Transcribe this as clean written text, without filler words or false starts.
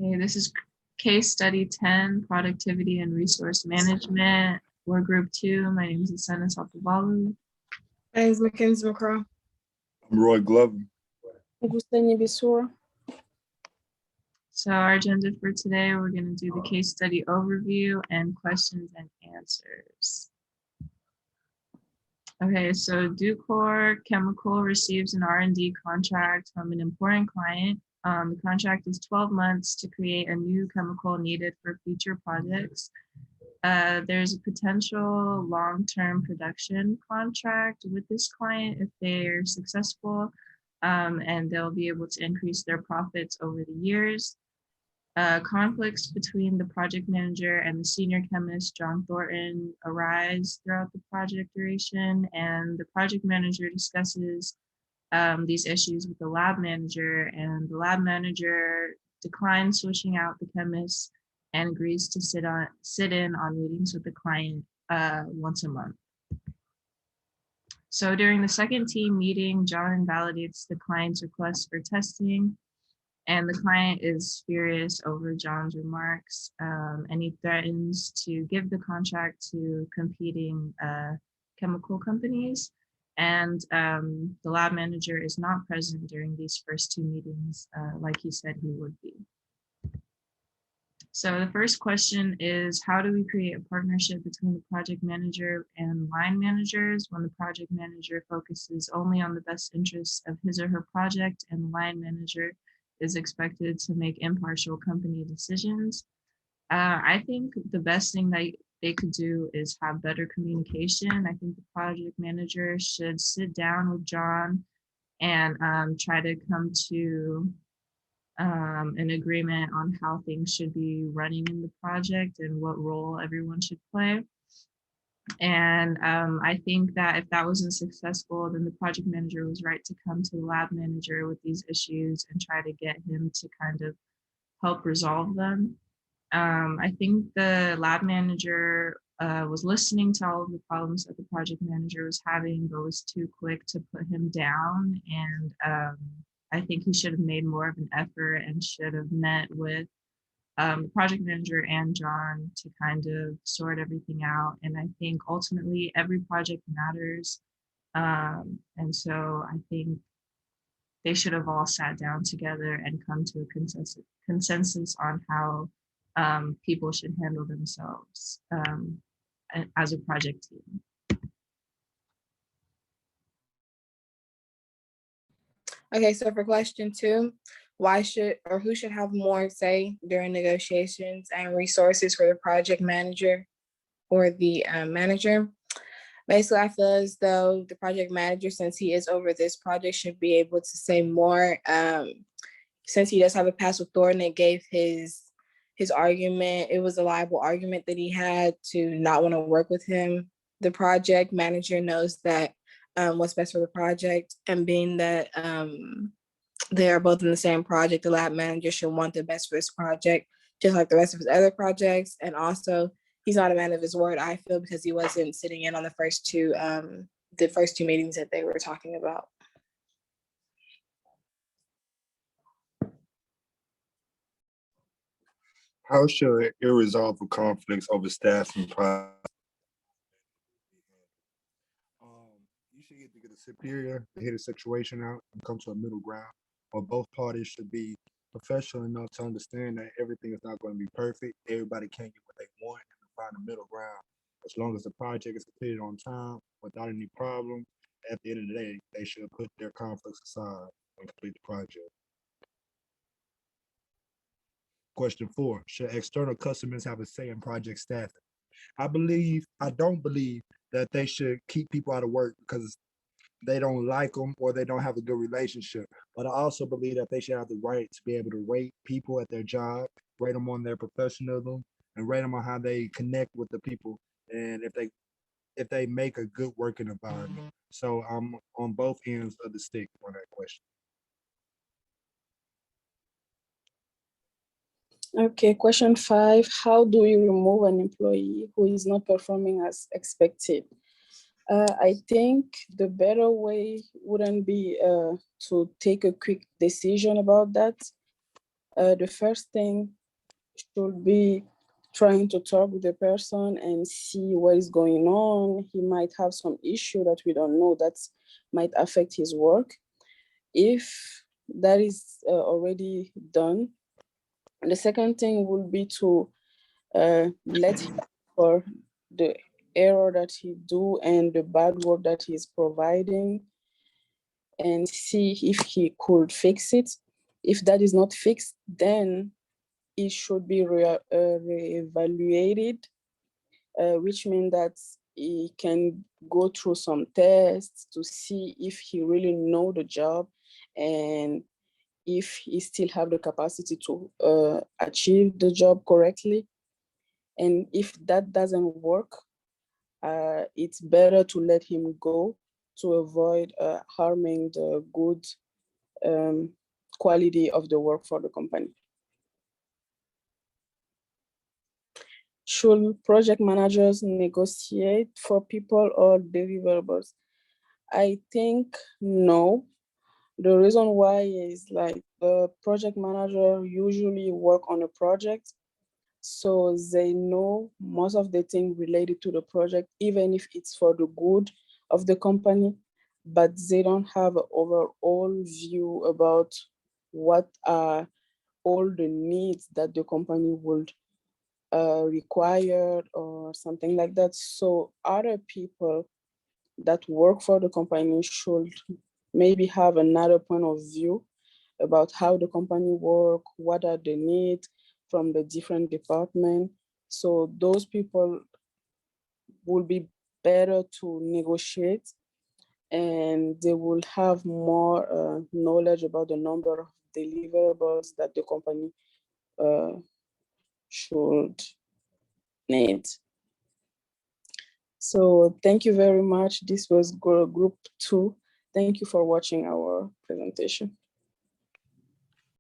Okay, this is case study 10, productivity and resource management. We're group 2. My name is Asena Sapabalu. My name is Mackenzie McCraw. I'm Roy Glover. Gustavo Bissor. So our agenda for today, we're going to do the case study overview and questions and answers. Okay, so Ducor Chemical receives an R&D contract from an important client. The contract is 12 months to create a new chemical needed for future projects. There's a potential long-term production contract with this client if they're successful, and they'll be able to increase their profits over the years. Conflicts between the project manager and the senior chemist, John Thornton, arise throughout the project duration, and the project manager discusses these issues with the lab manager, and the lab manager declines switching out the chemist and agrees to sit in on meetings with the client once a month. So during the second team meeting, John invalidates the client's request for testing, and the client is furious over John's remarks, and he threatens to give the contract to competing chemical companies. And the lab manager is not present during these first two meetings, like he said he would be. So the first question is, how do we create a partnership between the project manager and line managers when the project manager focuses only on the best interests of his or her project and the line manager is expected to make impartial company decisions? I think the best thing that they could do is have better communication. I think the project manager should sit down with John and try to come to an agreement on how things should be running in the project and what role everyone should play. And I think that if that wasn't successful, then the project manager was right to come to the lab manager with these issues and try to get him to kind of help resolve them. I think the lab manager was listening to all of the problems that the project manager was having, but was too quick to put him down. And I think he should have made more of an effort and should have met with the project manager and John to kind of sort everything out. And I think ultimately every project matters. And so I think they should have all sat down together and come to a consensus on how people should handle themselves as a project team. Okay, so for question 2, why should or who should have more say during negotiations and resources for the project manager or the manager? Basically, I feel as though the project manager, since he is over this project, should be able to say more. Since he does have a past with Thornton, it gave his argument. It was a liable argument that he had to not want to work with him. The project manager knows that what's best for the project, and being that they are both in the same project, the lab manager should want the best for this project, just like the rest of his other projects. And also, he's not a man of his word, I feel, because he wasn't sitting in on the first two meetings that they were talking about. How should irresolved conflicts over staffing process? You should get a superior to hear the situation out and come to a middle ground, or both parties should be professional enough to understand that everything is not going to be perfect. Everybody can't get what they want and find a middle ground. As long as the project is completed on time without any problem, at the end of the day, they should put their conflicts aside and complete the project. Question 4, should external customers have a say in project staffing? I don't believe that they should keep people out of work because they don't like them or they don't have a good relationship. But I also believe that they should have the right to be able to rate people at their job, rate them on their professionalism, and rate them on how they connect with the people, and if they make a good working environment. So I'm on both ends of the stick on that question. Okay, question 5, how do we remove an employee who is not performing as expected? I think the better way wouldn't be to take a quick decision about that. The first thing should be trying to talk with the person and see what is going on. He might have some issue that we don't know that might affect his work. If that is already done, the second thing will be to let him for the error that he do and the bad work that he's providing and see if he could fix it. If that is not fixed, then it should be reevaluated, which means that he can go through some tests to see if he really know the job and if he still have the capacity to achieve the job correctly. And if that doesn't work, it's better to let him go to avoid harming the good quality of the work for the company. Should project managers negotiate for people or deliverables? I think no. The reason why is like the project manager usually work on a project, so they know most of the things related to the project, even if it's for the good of the company, but they don't have an overall view about what are all the needs that the company would require or something like that. So other people that work for the company should maybe have another point of view about how the company work, what are the needs from the different departments. So those people will be better to negotiate and they will have more knowledge about the number of deliverables that the company should need. So thank you very much. This was group 2. Thank you for watching our presentation.